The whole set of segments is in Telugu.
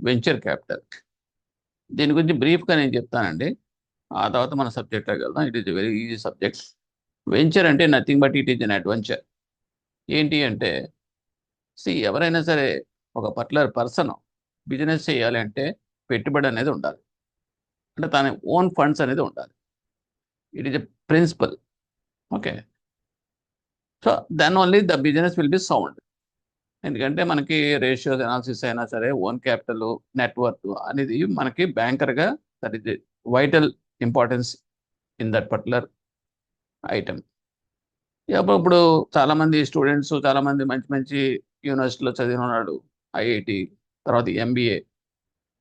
Venture capital. దీని గురించి బ్రీఫ్గా నేను చెప్తానండి. ఆ తర్వాత మన సబ్జెక్ట్లోకి వెళ్దాం. It is a very easy subject. Venture అంటే nothing but it is an adventure. ఏంటి అంటే ఎవరైనా సరే ఒక పర్టికులర్ పర్సన్ బిజినెస్ చేయాలి అంటే పెట్టుబడి అనేది ఉండాలి. అంటే తన ఓన్ ఫండ్స్ అనేది ఉండాలి. It is a principle. Okay. So then only the business will be sound. ఎందుకంటే మనకి రేషియోస్ అనాలిసిస్ అయినా సరే ఓన్ క్యాపిటల్, నెట్వర్క్ అనేది మనకి బ్యాంకర్గా that is vital importance in that particular item. ఇప్పుడు చాలామంది స్టూడెంట్స్, చాలామంది మంచి మంచి యూనివర్సిటీలో చదివిన ఉన్నాడు, ఐఐటి, తర్వాత ఎంబీఏ,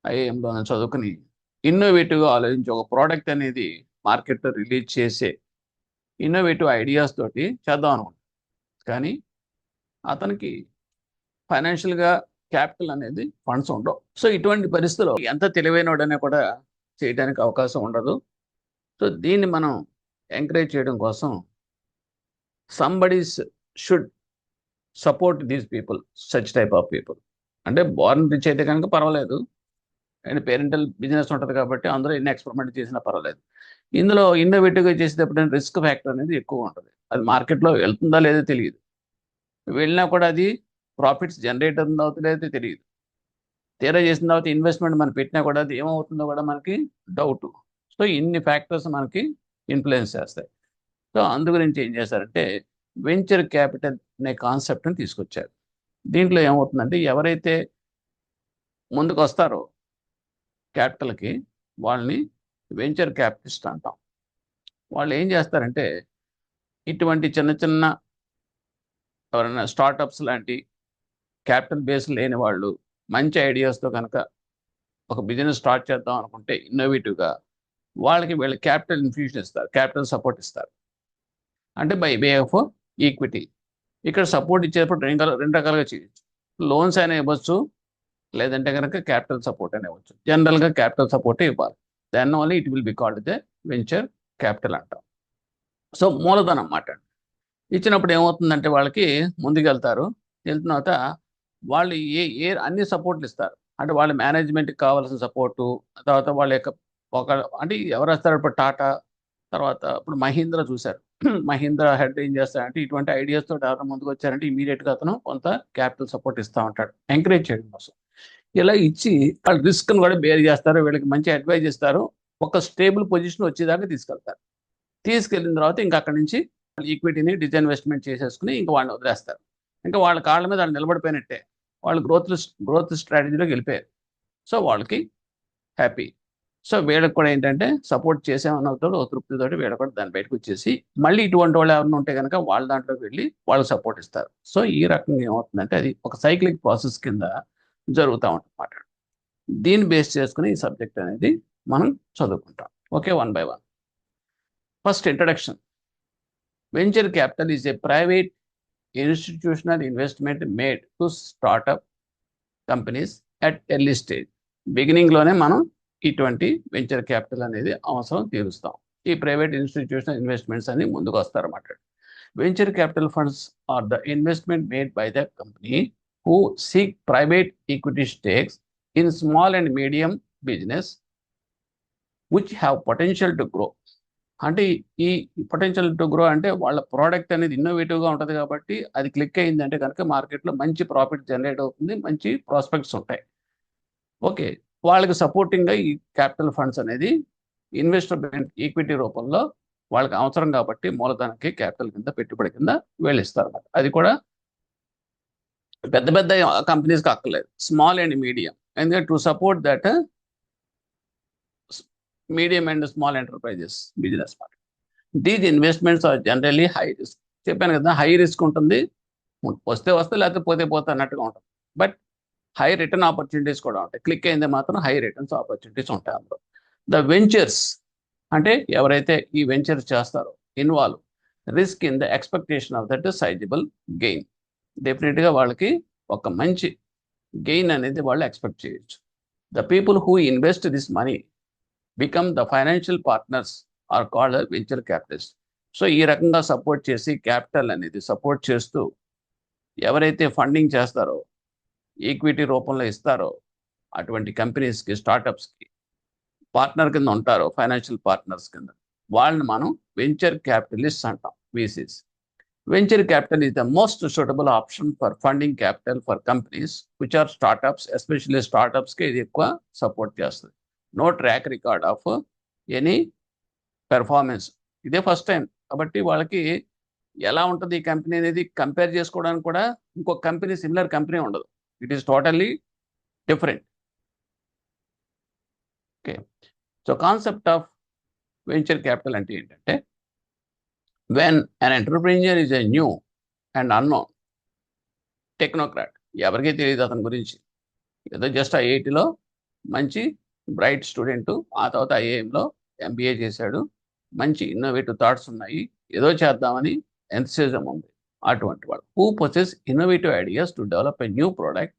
ఐఐఎంలో చదువుకుని ఇన్నోవేటివ్గా ఆలోచించి ఒక ప్రోడక్ట్ అనేది మార్కెట్లో రిలీజ్ చేసే ఇన్నోవేటివ్ ఐడియాస్ తోటి చేద్దాం అనుకుంటాం. కానీ అతనికి ఫైనాన్షియల్గా క్యాపిటల్ అనేది ఫండ్స్ ఉండవు. సో ఇటువంటి పరిస్థితుల్లో ఎంత తెలివైనడనే కూడా చేయడానికి అవకాశం ఉండదు. సో దీన్ని మనం ఎంకరేజ్ చేయడం కోసం somebody's should support these people, such type of people. అంటే బోర్న్ రిచ్ అయితే కనుక పర్వాలేదు, అండ్ పేరెంటల్ బిజినెస్ ఉంటుంది కాబట్టి అందరూ ఎన్ని ఎక్స్పెరిమెంట్ చేసినా పర్వాలేదు. ఇందులో ఇన్నోవేటివ్గా చేసేటప్పుడు రిస్క్ ఫ్యాక్టర్ అనేది ఎక్కువ ఉంటుంది. అది మార్కెట్లో వెళ్తుందా లేదో తెలియదు, వెళ్ళినా కూడా అది ప్రాఫిట్స్ జనరేట్ అవుతుందో లేదో తెలియదు. తీరా చేసిన తర్వాత ఇన్వెస్ట్మెంట్ మనం పెట్టినా కూడా అది ఏమవుతుందో కూడా మనకి డౌట్. సో ఇన్ని ఫ్యాక్టర్స్ మనకి ఇన్ఫ్లుయెన్స్ చేస్తాయి. సో అందు గురించి ఏం చేశారంటే వెంచర్ క్యాపిటల్ అనే కాన్సెప్ట్ని తీసుకొచ్చారు. దీంట్లో ఏమవుతుందంటే ఎవరైతే ముందుకు వస్తారో క్యాపిటల్కి వాళ్ళని వెంచర్ క్యాపిటలిస్ట్ అంటాం. వాళ్ళు ఏం చేస్తారంటే ఇటువంటి చిన్న చిన్న ఎవరైనా స్టార్టప్స్ లాంటి క్యాపిటల్ బేస్ లేని వాళ్ళు మంచి ఐడియాస్తో కనుక ఒక బిజినెస్ స్టార్ట్ చేద్దాం అనుకుంటే ఇన్నోవేటివ్గా వాళ్ళకి వీళ్ళు క్యాపిటల్ ఇన్ఫ్యూషన్ ఇస్తారు, క్యాపిటల్ సపోర్ట్ ఇస్తారు. అంటే బై వే ఆఫ్ ఈక్విటీ. ఇక్కడ సపోర్ట్ ఇచ్చేటప్పుడు రెండు రకాలుగా చేయొచ్చు. లోన్స్ అయినా ఇవ్వచ్చు, లేదంటే కనుక క్యాపిటల్ సపోర్ట్ అయినా ఇవ్వచ్చు. జనరల్గా క్యాపిటల్ సపోర్టే ఇవ్వాలి. Then only it will be called the venture capital అంటాం. సో మూలధనం అన్నమాట. ఇచ్చినప్పుడు ఏమవుతుందంటే వాళ్ళకి ముందుకెళ్తారు. వెళ్తున్న తర్వాత వాళ్ళు ఏ ఏ అన్ని సపోర్ట్లు ఇస్తారు. అంటే వాళ్ళ మేనేజ్మెంట్కి కావాల్సిన సపోర్టు, తర్వాత వాళ్ళ యొక్క ఒక అంటే ఎవరు వస్తారు ఇప్పుడు టాటా, తర్వాత ఇప్పుడు మహీంద్రా చూశారు. మహీంద్రా హెడ్ ఏం చేస్తారంటే ఇటువంటి ఐడియాస్తో ఎవరైనా ముందుకు వచ్చారంటే ఇమీడియట్గా అతను కొంత క్యాపిటల్ సపోర్ట్ ఇస్తూ ఉంటాడు, ఎంకరేజ్ చేయడం కోసం. ఇలా ఇచ్చి వాళ్ళు రిస్క్ను కూడా బేర్ చేస్తారు, వీళ్ళకి మంచి అడ్వైజ్ ఇస్తారు, ఒక స్టేబుల్ పొజిషన్ వచ్చేదాకా తీసుకెళ్తారు. తీసుకెళ్ళిన తర్వాత ఇంకా అక్కడి నుంచి ఈక్విటీని డిస్ఇన్వెస్ట్మెంట్ చేసేసుకుని ఇంకా వాళ్ళని వదిలేస్తారు. ఇంకా వాళ్ళ కాళ్ళ మీద వాళ్ళు నిలబడిపోయినట్టే, వాళ్ళు గ్రోత్ స్ట్రాటజీలోకి వెళ్ళిపోయారు. సో వాళ్ళకి హ్యాపీ. సో వీళ్ళకి కూడా ఏంటంటే సపోర్ట్ చేసామన్నతో తృప్తితోటి వీళ్ళకి కూడా దాన్ని బయటకు వచ్చేసి మళ్ళీ ఇటువంటి వాళ్ళు ఎవరైనా ఉంటే కనుక వాళ్ళ దాంట్లోకి వెళ్ళి వాళ్ళకి సపోర్ట్ ఇస్తారు. సో ఈ రకంగా ఏమవుతుందంటే అది ఒక సైక్లిక్ ప్రాసెస్ కింద జరుగుతూ ఉంటుందన్నమాట. దీన్ని బేస్ చేసుకుని ఈ సబ్జెక్ట్ అనేది మనం చదువుకుంటాం. Okay, one by one. First introduction. Venture capital is a private institutional investment made to startup companies at early stage. బిగినింగ్లోనే మనం ఇటువంటి వెంచర్ క్యాపిటల్ అనేది అవసరం తీరుస్తాం. ఈ ప్రైవేట్ ఇన్స్టిట్యూషనల్ ఇన్వెస్ట్మెంట్స్ అని ముందుకు వస్తారన్నమాట. Venture capital funds are the investment made by the company who seek private equity stakes in small and medium business which have potential to grow. అంటే ఈ పొటెన్షియల్ టు గ్రో అంటే వాళ్ళ ప్రోడక్ట్ అనేది ఇన్నోవేటివ్గా ఉంటుంది కాబట్టి అది క్లిక్ అయిందంటే కనుక మార్కెట్లో మంచి ప్రాఫిట్ జనరేట్ అవుతుంది, మంచి ప్రాస్పెక్ట్స్ ఉంటాయి. ఓకే, వాళ్ళకి సపోర్టింగ్గా ఈ క్యాపిటల్ ఫండ్స్ అనేది ఇన్వెస్టర్ ఈక్విటీ రూపంలో వాళ్ళకి అవసరం కాబట్టి మూలధనానికి క్యాపిటల్ కింద పెట్టుబడి కింద వెళ్ళిస్తారు. అది కూడా పెద్ద పెద్ద కంపెనీస్కి అక్కర్లేదు, స్మాల్ అండ్ మీడియం. ఎందుకంటే to support that medium and small enterprises business market. These investments are generally high risk. చెప్పాను కదా, హై రిస్క్ ఉంటుంది, వస్తే లేకపోతే పోతే అన్నట్టుగా ఉంటుంది. బట్ హై రిటర్న్ ఆపర్చునిటీస్ కూడా ఉంటాయి. క్లిక్ అయిందే మాత్రం హై రిటర్న్స్ ఆపర్చునిటీస్ ఉంటాయి అందులో. ద వెంచర్స్ అంటే ఎవరైతే ఈ వెంచర్స్ చేస్తారో involve risk in the expectation of that sizable gain. డెఫినెట్గా వాళ్ళకి ఒక మంచి గెయిన్ అనేది వాళ్ళు ఎక్స్పెక్ట్ చేయొచ్చు. The people who invest this money become the financial partners are called venture capitalist. So ఈ రకంగా సపోర్ట్ చేసి క్యాపిటల్ అనేది సపోర్ట్ చేస్తూ ఎవరైతే ఫండింగ్ చేస్తారో ఈక్విటీ రూపంలో ఇస్తారో అటువంటి కంపెనీస్కి, స్టార్టప్స్కి పార్ట్నర్ కింద ఉంటారో, ఫైనాన్షియల్ పార్ట్నర్స్ కింద, వాళ్ళని మనం వెంచర్ క్యాపిటలిస్ట్ అంటాం, VCs. Venture capital is the most suitable option for funding capital for companies which are startups, especially startups కి ఇది ఎక్కువ సపోర్ట్ చేస్తుంది. No track record of any performance, ఇదే ఫస్ట్ టైం కాబట్టి వాళ్ళకి ఎలా ఉంటుంది ఈ కంపెనీ అనేది కంపేర్ చేసుకోవడానికి కూడా ఇంకొక కంపెనీ, సిమిలర్ కంపెనీ ఉండదు. It is totally different. Okay, so concept of venture capital అంటే ఏంటంటే, when an entrepreneur is a new and unknown technocrat, ఎవరికీ తెలియదు అతని గురించి, ఏదో జస్ట్ ఐఐటిలో మంచి బ్రైట్ స్టూడెంట్, ఆ తర్వాత ఐఐఎంలో MBA చేశాడు, మంచి ఇన్నోవేటివ్ థాట్స్ ఉన్నాయి, ఏదో చేద్దామని ఎంతసిజం ఉంది, అటువంటి వాడు who possess innovative ideas to develop a new product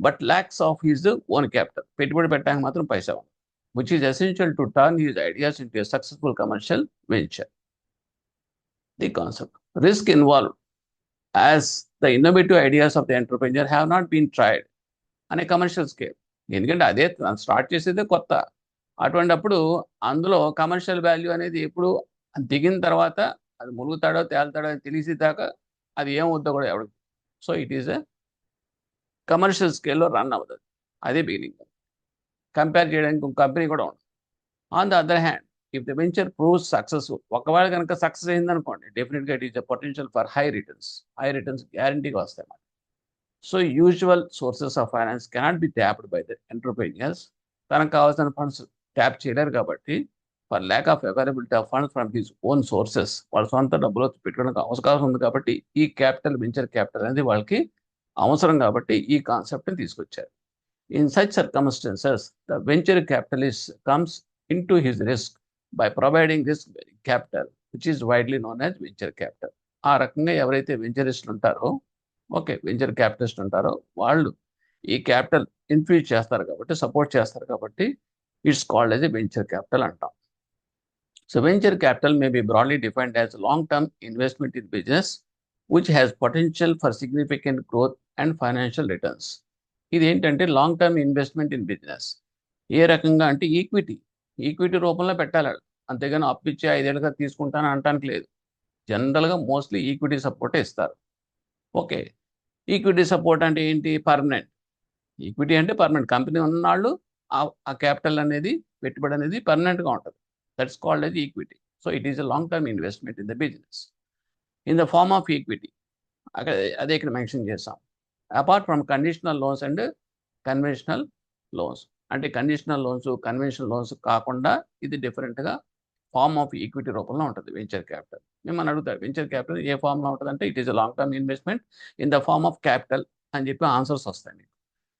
but lakhs of his own capital, పెట్టుబడి పెట్టడానికి మాత్రం పైసా ఉంది, which is essential to turn his ideas into a successful commercial venture. The concept risk involved as the innovative ideas of the entrepreneur have not been tried on a commercial scale. ఎందుకంటే అదే స్టార్ట్ చేసేదే కొత్త, అటువంటిప్పుడు అందులో కమర్షియల్ వాల్యూ అనేది ఎప్పుడు దిగిన తర్వాత అది మునుగుతాడో తేలుతాడో అని తెలిసేదాకా అది ఏమవుద్దో కూడా ఎవరికి. So it is a commercial స్కేల్లో రన్ అవుతుంది, అదే బిగినింగ్. కంపేర్ చేయడానికి ఒక కంపెనీ కూడా ఉండదు. On the other hand, if the venture proves successful, ఒకవేళ కనుక సక్సెస్ అయిందనుకోండి, డెఫినెట్గా it is the potential for high returns గ్యారంటీగా వస్తాయి అన్నమాట. So usual sources of finance cannot be tapped by the entrepreneurs, తనకు కావాల్సిన ఫండ్స్ ట్యాప్ చేయలేరు కాబట్టి, for lack of availability of funds from his own sources, వాళ్ళ సొంత డబ్బులు పెట్టుకోవడానికి అవకాశం ఉంది కాబట్టి ఈ క్యాపిటల్, వెంచర్ క్యాపిటల్ అనేది వాళ్ళకి అవసరం కాబట్టి ఈ కాన్సెప్ట్ని తీసుకొచ్చారు. In such circumstances the venture capitalist comes in to his risk by providing this capital, which is widely known as venture capital. ఆ రకంగా ఎవరైతే వెంచరిస్టులు ఉంటారో, ఓకే, వెంచర్ క్యాపిటలిస్ట్ ఉంటారో, వాళ్ళు ఈ క్యాపిటల్ ఇన్ఫ్యూజ్ చేస్తారు కాబట్టి, సపోర్ట్ చేస్తారు కాబట్టి, it's called as a venture capital అంటాం. So venture capital may be broadly defined as long term investment in business which has potential for significant growth and financial returns. ఇది ఏంటంటే long term investment in business. ఏ రకంగా అంటే ఈక్విటీ రూపంలో పెట్టాలి, అంతేగాని అప్పిచ్చి 5 ఏళ్ళుగా తీసుకుంటాను అనటానికి లేదు. జనరల్గా మోస్ట్లీ ఈక్విటీ సపోర్టే ఇస్తారు. ఓకే, ఈక్విటీ సపోర్ట్ అంటే ఏంటి? పర్మనెంట్ ఈక్విటీ అంటే పర్మనెంట్, కంపెనీ ఉన్నవాళ్ళు ఆ క్యాపిటల్ అనేది, పెట్టుబడి అనేది పర్మనెంట్గా ఉంటుంది. That's called as equity. So it is a long term investment in the business in the form of equity. అక్కడ అదే ఇక్కడ మెన్షన్ చేస్తాం. Apart from conditional loans and conventional loans, అంటే కండిషనల్ లోన్స్, కన్వెన్షనల్ లోన్స్ కాకుండా ఇది డిఫరెంట్గా ఫార్మ్ ఆఫ్ ఈక్విటీ రూపంలో ఉంటుంది వెంచర్ క్యాపిటల్. మిమ్మల్ని అడుగుతారు వెంచర్ క్యాపిటల్ ఏ ఫార్మ్లో ఉంటుంది అంటే, it is a long term investment in the form of capital అని చెప్పి ఆన్సర్స్ వస్తాయి మీకు.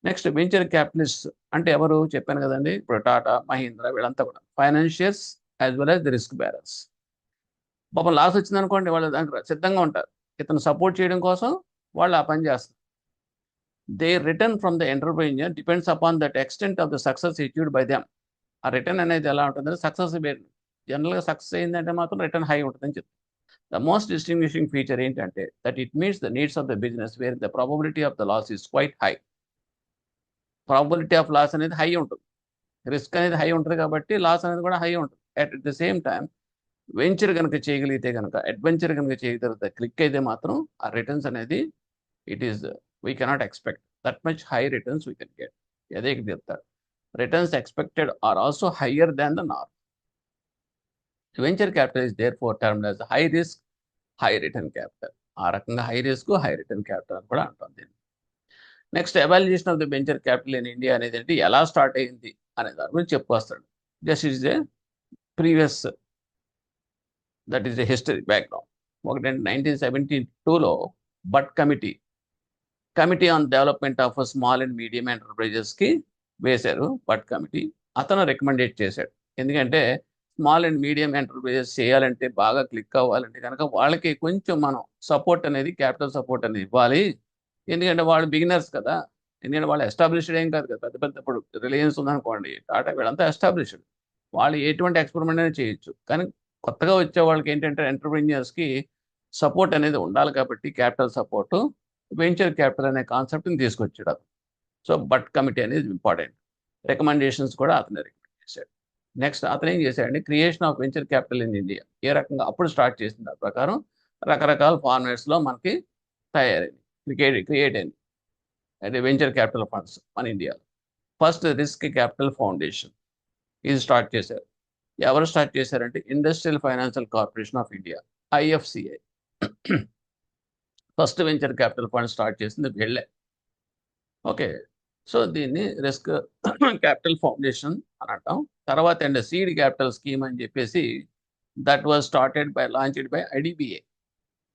నెక్స్ట్, వెంచర్ క్యాపిటలిస్ట్ అంటే ఎవరు చెప్పాను కదండి, ఇప్పుడు టాటా, మహీంద్రా, వీళ్ళంతా కూడా financiers as well as the risk bearers. పాపం లాస్ వచ్చిందనుకోండి, వాళ్ళు దానికి సిద్ధంగా ఉంటారు, ఇతను సపోర్ట్ చేయడం కోసం వాళ్ళు ఆ పని చేస్తారు. Their return from the entrepreneur depends upon that extent of the success achieved by them. ఆ రిటర్న్ అనేది ఎలా ఉంటుందంటే సక్సెస్ బేర్, జనరల్గా సక్సెస్ అయిందంటే మాత్రం రిటర్న్ హై ఉంటుందని చెప్తారు. ద మోస్ట్ డిస్టింగ్విషింగ్ ఫీచర్ ఏంటంటే that it meets the needs of the business where the probability of the loss is quite high. Probability of loss అనేది హై ఉంటుంది, రిస్క్ అనేది హై ఉంటుంది కాబట్టి లాస్ అనేది కూడా హై ఉంటుంది. At the same time venture కనుక చేయగలిగితే, కనుక అడ్వెంచర్ కనుక చేయగలిగితే, క్లిక్ అయితే మాత్రం ఆ రిటర్న్స్ అనేది it is we cannot expect that much high returns we can get. అదే ఇక్కడ చెప్తాడు, returns expected are also higher than the norm. Venture capital is therefore termed as high risk high return capital. ఆ రకంగా high risk high return capital అని కూడా అంటాం దీన్ని. Next, evaluation of the venture capital in India అనేది అంటే ఎలా స్టార్ట్ అయింది అనే దాని గురించి చెప్పుకొస్తాడు. Just is A previous, that is a history background. ఒకటంటే 1972లో Bhatt committee on development of small and medium ఎంటర్ప్రైజెస్కి వేశారు బట్ కమిటీ. అతను రికమెండేట్ చేశాడు, ఎందుకంటే స్మాల్ అండ్ మీడియం ఎంటర్ప్రైజెస్ చేయాలంటే, బాగా క్లిక్ అవ్వాలంటే కనుక వాళ్ళకి కొంచెం మనం సపోర్ట్ అనేది, క్యాపిటల్ సపోర్ట్ అనేది ఇవ్వాలి. ఎందుకంటే వాళ్ళు బిగినర్స్ కదా, ఎందుకంటే వాళ్ళు ఎస్టాబ్లిష్డ్ ఏం కాదు కదా, పెద్ద ఇప్పుడు రిలయన్స్ ఉందనుకోండి, టాటా, వీళ్ళంతా ఎస్టాబ్లిష్డ్, వాళ్ళు ఎటువంటి ఎక్స్పెరిమెంట్ అనేది చేయొచ్చు. కానీ కొత్తగా వచ్చే వాళ్ళకి ఏంటంటే ఎంటర్ప్రెన్యూర్స్కి సపోర్ట్ అనేది ఉండాలి కాబట్టి క్యాపిటల్ సపోర్టు, వెంచర్ క్యాపిటల్ అనే కాన్సెప్ట్ని తీసుకొచ్చాడు. సో బట్ కమిటీ అనేది ఇంపార్టెంట్. రికమెండేషన్స్ కూడా అతనే రికమెండ్ చేశాడు. నెక్స్ట్ అతను ఏం చేశాడంటే creation of venture capital in India ఏ రకంగా అప్పుడు స్టార్ట్ చేసిన దాని ప్రకారం రకరకాల ఫార్మాట్స్లో మనకి తయారైంది, క్రియేట్ అయింది అంటే వెంచర్ క్యాపిటల్ ఫండ్స్ మన ఇండియాలో. ఫస్ట్ రిస్క్ క్యాపిటల్ ఫౌండేషన్ ఇది స్టార్ట్ చేశారు. ఎవరు స్టార్ట్ చేశారంటే industrial financial corporation of India, IFCI. First venture capital fund start చేసింది వీళ్ళే. ఓకే, సో దీన్ని రిస్క్ క్యాపిటల్ ఫౌండేషన్ అని అంటాం. తర్వాత అండ్ సీడ్ క్యాపిటల్ స్కీమ్ అని చెప్పేసి that was launched by IDBI,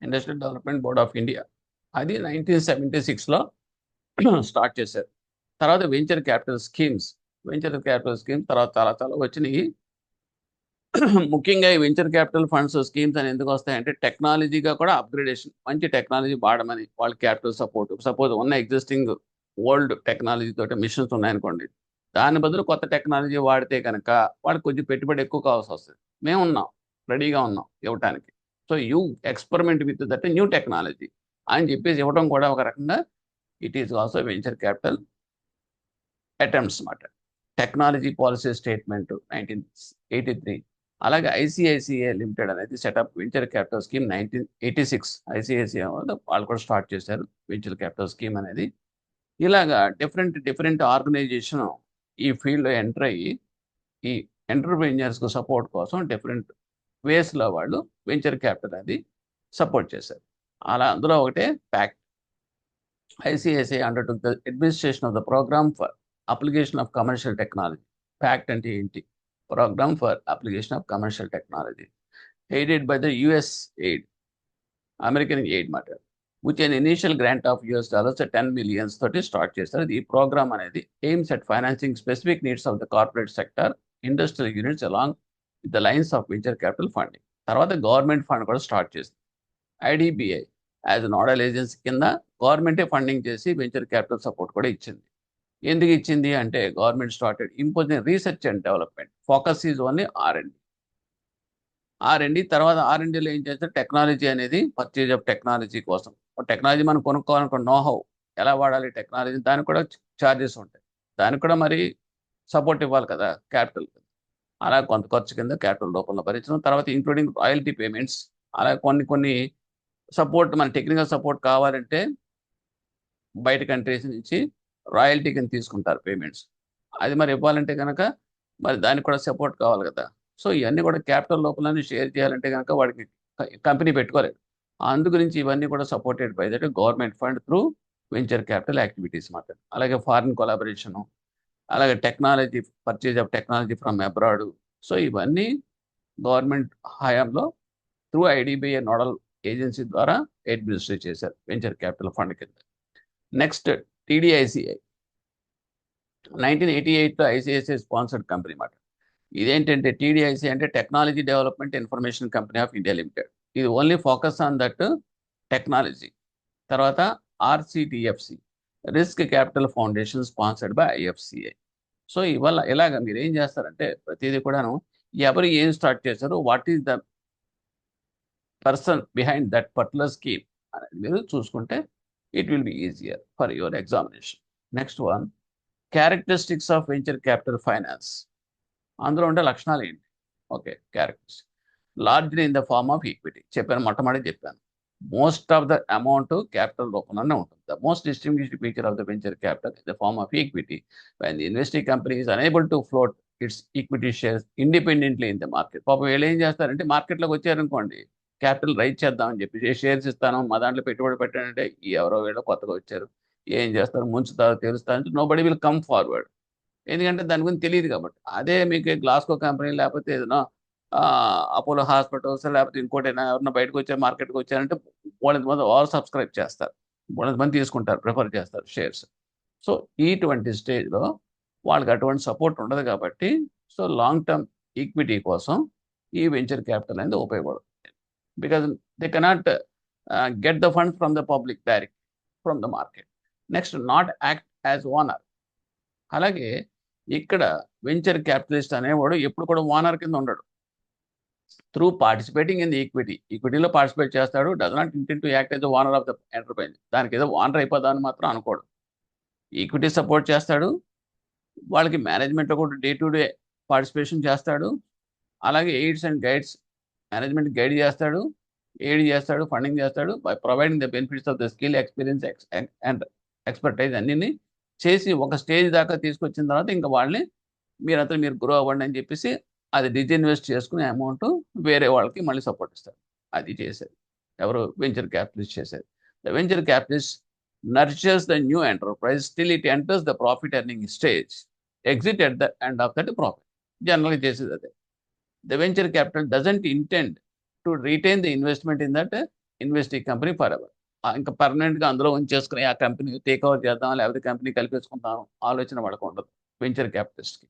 industrial development board of India. అది 1976లో స్టార్ట్ చేశారు. తర్వాత వెంచర్ క్యాపిటల్ స్కీమ్స్ తర్వాత చాలా చాలా వచ్చినాయి. ముఖ్యంగా ఈ వెంచర్ క్యాపిటల్ ఫండ్స్ స్కీమ్స్ అని ఎందుకు వస్తాయంటే టెక్నాలజీగా కూడా అప్గ్రేడేషన్, మంచి టెక్నాలజీ వాడమని వాళ్ళ క్యాపిటల్ సపోర్ట్. సపోజ్ ఉన్న ఎగ్జిస్టింగ్ ఓల్డ్ టెక్నాలజీ తోటి మిషన్స్ ఉన్నాయనుకోండి, దాని బదులు కొత్త టెక్నాలజీ వాడితే కనుక వాళ్ళకి కొంచెం పెట్టుబడి ఎక్కువ కావాల్సి వస్తుంది. మేము ఉన్నాం, రెడీగా ఉన్నాం ఇవ్వటానికి. So you experiment with that new technology అని చెప్పేసి ఇవ్వడం కూడా ఒక రకంగా it is also venture capital attempts అన్నమాట. Technology policy statement 1983. అలాగే ఐసిఐసిఐ లిమిటెడ్ అనేది setup venture capital scheme 1986. ICICI వాళ్ళు కూడా స్టార్ట్ చేశారు వెంచర్ క్యాపిటల్ స్కీమ్ అనేది. ఇలాగా డిఫరెంట్ ఆర్గనైజేషన్ ఈ ఫీల్డ్లో ఎంటర్ అయ్యి ఈ ఎంటర్ప్రెన్యూర్స్కు సపోర్ట్ కోసం డిఫరెంట్ వేస్లో వాళ్ళు వెంచర్ క్యాపిటల్ అనేది సపోర్ట్ చేశారు. అందులో ఒకటే PACT. ICICI undertook the administration of the programme for application of commercial technology. PACT అంటే ఏంటి? Programme for application of commercial technology, aided by the US aid, American aid మాట, with an initial grant of $10 10 million తోటి స్టార్ట్ చేస్తారు. ఈ ప్రోగ్రామ్ అనేది aims at financing specific needs of the corporate sector, industrial units along with the lines of venture capital funding. తర్వాత గవర్నమెంట్ ఫండ్ కూడా స్టార్ట్ చేస్తుంది. ఐడిబిఐ యాజ్ నోడల్ ఏజెన్సీ కింద గవర్నమెంటే ఫండింగ్ చేసి వెంచర్ క్యాపిటల్ సపోర్ట్ కూడా ఇచ్చింది. ఎందుకు ఇచ్చింది అంటే government started imposing research and development, focus is only R&D. తర్వాత R&Dలో ఏం చేస్తారు, టెక్నాలజీ అనేది పర్చేజ్ ఆఫ్ టెక్నాలజీ కోసం. టెక్నాలజీ మనం కొనుక్కోవాలనుకో నోహౌ ఎలా వాడాలి టెక్నాలజీ, దానికి కూడా ఛార్జెస్ ఉంటాయి. దానికి కూడా మరి సపోర్ట్ ఇవ్వాలి కదా క్యాపిటల్. అలా కొంత ఖర్చు కింద క్యాపిటల్ రూపంలో భరించడం. తర్వాత ఇంక్లూడింగ్ రాయల్టీ పేమెంట్స్, అలా కొన్ని సపోర్ట్, మన టెక్నికల్ సపోర్ట్ కావాలంటే బయట కంట్రీస్ నుంచి రాయల్టీ కింద తీసుకుంటారు పేమెంట్స్. అది మరి ఇవ్వాలంటే కనుక మరి దానికి కూడా సపోర్ట్ కావాలి కదా. సో ఇవన్నీ కూడా క్యాపిటల్ లోపలనే షేర్ చేయాలంటే కనుక వాడికి కంపెనీ పెట్టుకోలేదు. అందు గురించి ఇవన్నీ కూడా supported by that government fund through venture capital activities మాట. అలాగే ఫారిన్ కొలాబరేషను, అలాగే technology, purchase of technology from abroad. So ఇవన్నీ గవర్నమెంట్ హయాంలో త్రూ ఐడిబిఐ నోడల్ ఏజెన్సీ ద్వారా అడ్మినిస్ట్రేట్ చేశారు వెంచర్ క్యాపిటల్ ఫండ్ కింద. నెక్స్ట్ టీడీఐసిఐ 1988లో ఐసిఐసిఐ స్పాన్సర్డ్ కంపెనీ మాట. ఇదేంటంటే టీడీఐసిఐ అంటే technology development information company of India limited. ఇది only focus on that technology. తర్వాత RCTFC, risk capital foundation sponsored by IFCI. So ఇలాగ మీరు ఏం చేస్తారంటే ప్రతిదీ కూడాను ఎవరు ఏం స్టార్ట్ చేశారు, what is the person behind that particular scheme అనేది మీరు చూసుకుంటే it will be easier for your examination. Next one, characteristics of venture capital finance. అందులో ఉండే లక్షణాలు ఏంటి? Okay, characters largely in the form of equity. మొట్టమొదటి చెప్పాను, most of the amount capital రూపంలోనే ఉంటుంది. The most distinguished feature of the venture capital in the form of equity. When the investing company is unable to float it's equity shares independently in the market. పాపం వీళ్ళు ఏం చేస్తారంటే మార్కెట్లోకి వచ్చారనుకోండి, క్యాపిటల్ రైజ్ చేద్దామని చెప్పి షేర్స్ ఇస్తాను, మా దాంట్లో పెట్టుబడి పెట్టానంటే ఎవరో వీళ్ళు కొత్తగా వచ్చారు, ఏం చేస్తారు, ముంచుతారు, తెలుస్తారు, nobody will come forward. ఎందుకంటే దాని గురించి తెలియదు కాబట్టి. అదే మీకు గ్లాస్కో కంపెనీ లేకపోతే ఏదైనా అపోలో హాస్పిటల్స్ లేకపోతే ఇంకోటి ఎవరైనా బయటకు వచ్చారు, మార్కెట్కి వచ్చారంటే వాళ్ళంత మంది ఆల్ సబ్స్క్రైబ్ చేస్తారు, వాళ్ళంత మంది తీసుకుంటారు, ప్రిఫర్ చేస్తారు షేర్స్. సో ఇటువంటి స్టేజ్లో వాళ్ళకి అటువంటి సపోర్ట్ ఉండదు కాబట్టి సో లాంగ్ టర్మ్ ఈక్విటీ కోసం ఈ వెంచర్ క్యాపిటల్ అనేది ఉపయోగపడుతుంది. Because they cannot get the funds from the public direct from the market. Next, not act as owner. అలాగే ఇక్కడ వెంచర్ క్యాపిటలిస్ట్ అనేవాడు ఎప్పుడు కూడా ఓనర్ కింద ఉండడు. త్రూ పార్టిసిపేటింగ్ ఇన్ ది ఈక్విటీలో పార్టిసిపేట్ చేస్తాడు. Does not intend to act as the owner of the enterprise. దానికి ఏదో ఓనర్ అయిపోదామని మాత్రం అనుకోడు. ఈక్విటీ సపోర్ట్ చేస్తాడు, వాళ్ళకి మేనేజ్మెంట్లో కూడా డే టు డే పార్టిసిపేషన్ చేస్తాడు. అలాగే AIDS and guides management guide చేస్తాడు, ఎయిడ్ చేస్తాడు, ఫండింగ్ చేస్తాడు. By providing the benefits of the skill, experience and expertise అన్నీ చేసి ఒక స్టేజ్ దాకా తీసుకొచ్చిన తర్వాత ఇంకా వాళ్ళని మీరంతా మీరు గ్రో అవ్వండి అని చెప్పేసి అది డిజిన్వెస్ట్ చేసుకునే అమౌంట్ వేరే వాళ్ళకి మళ్ళీ సపోర్ట్ ఇస్తారు. అది చేసేది ఎవరు? వెంచర్ క్యాపిటలిస్ట్ చేసేది. The venture capitalist nurtures the new enterprise still it enters the profit earning stage, exit at the end of that profit. జనరల్గా చేసేది అదే. The venture capital doesn't intend to retain the investment in that investing company forever. ఇంకా పర్మనెంట్గా అందులో ఉంచేసుకుని ఆ కంపెనీ టేక్ ఓవర్ చేద్దాం, లేకపోతే కంపెనీ కలిపేసుకుంటాం ఆలోచన వాళ్ళకు ఉండదు వెంచర్ క్యాపిటలిస్ట్కి.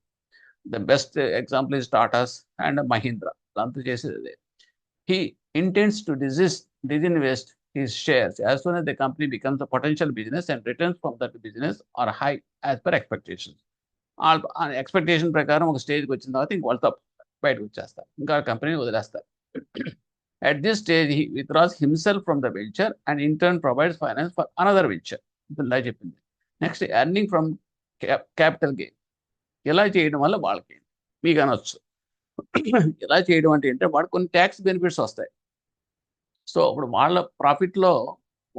The best example is Tatas and Mahindra. అంతా చేసేది అదే. He intends to disinvest his shares as soon as the company becomes a potential business and returns from that business are high as per expectations. Expectation ప్రకారం ఒక స్టేజ్కి వచ్చిన తర్వాత ఇంక వాళ్ళు బయటకు వచ్చేస్తారు, ఇంకా కంపెనీని వదిలేస్తారు. At this stage, he withdraws himself from the venture and in turn provides finance for another venture. ఇలా చెప్పింది. Next earning from capital gain. ఇలా చేయడం వల్ల వాళ్ళకి మీకు అనొచ్చు ఇలా చేయడం అంటే ఏంటంటే వాడు కొన్ని ట్యాక్స్ బెనిఫిట్స్ వస్తాయి. సో ఇప్పుడు వాళ్ళ ప్రాఫిట్లో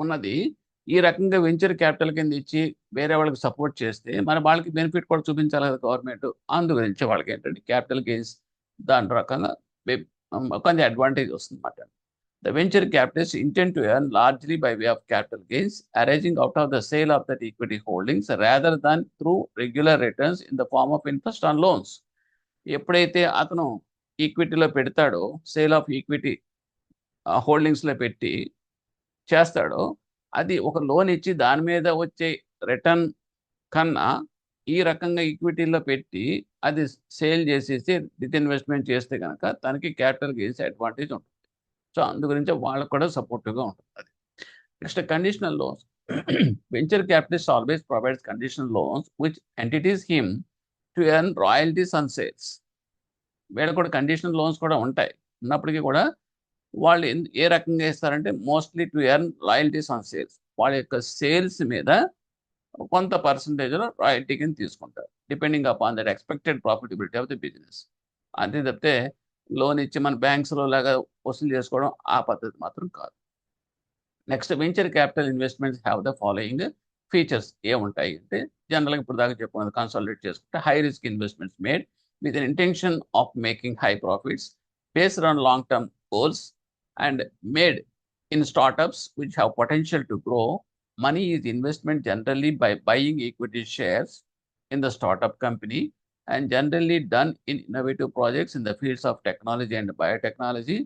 ఉన్నది ఈ రకంగా వెంచర్ క్యాపిటల్ కింద ఇచ్చి వేరే వాళ్ళకి సపోర్ట్ చేస్తే మరి వాళ్ళకి బెనిఫిట్ కూడా చూపించాలి కదా గవర్నమెంట్. అందు గురించి వాళ్ళకి ఏంటంటే క్యాపిటల్ గెయిన్స్ దాని రకంగా కొంచెం అడ్వాంటేజ్ వస్తుంది అన్నమాట. The venture capitalists intend to earn largely by way of capital gains arising out of the sale of that equity holdings rather than through regular returns in the form of interest on loans. ఎప్పుడైతే అతను ఈక్విటీలో పెడతాడో, సేల్ ఆఫ్ ఈక్విటీ హోల్డింగ్స్లో పెట్టి చేస్తాడో, అది ఒక లోన్ ఇచ్చి దాని మీద వచ్చే రిటర్న్ కన్నా ఈ రకంగా ఈక్విటీలో పెట్టి అది సేల్ చేసేసి డిస్ఇన్వెస్ట్మెంట్ చేస్తే కనుక తనకి క్యాపిటల్ గెయిన్స్ అడ్వాంటేజ్ ఉంటుంది. సో అందు గురించి వాళ్ళకు కూడా సపోర్టివ్గా ఉంటుంది అది. Next conditional loans. Venture capitalist always provides conditional loans which entities him to earn royalties on sales. వీళ్ళకి కూడా కండిషనల్ లోన్స్ కూడా ఉంటాయి. ఉన్నప్పటికీ కూడా వాళ్ళు ఏ రకంగా ఇస్తారంటే mostly to earn royalties on sales. వాళ్ళ యొక్క సేల్స్ మీద కొంత పర్సంటేజ్లో రాయల్టీ కింద తీసుకుంటారు depending upon that expected profitability of the business. అంతే తప్పితే లోన్ ఇచ్చి మన బ్యాంక్స్లో లాగా వసూలు చేసుకోవడం ఆ పద్ధతి మాత్రం కాదు. Next venture capital investments have the following features. ఏముంటాయి అంటే జనరల్గా ఇప్పుడు దాకా చెప్పుకున్నది కన్సాలిడేట్ చేసుకుంటే high risk investments made with an intention of making high profits based on long term goals and made in startups which have potential to grow. Money is investment generally by buying equity shares in the startup company and generally done in innovative projects in the fields of technology and biotechnology,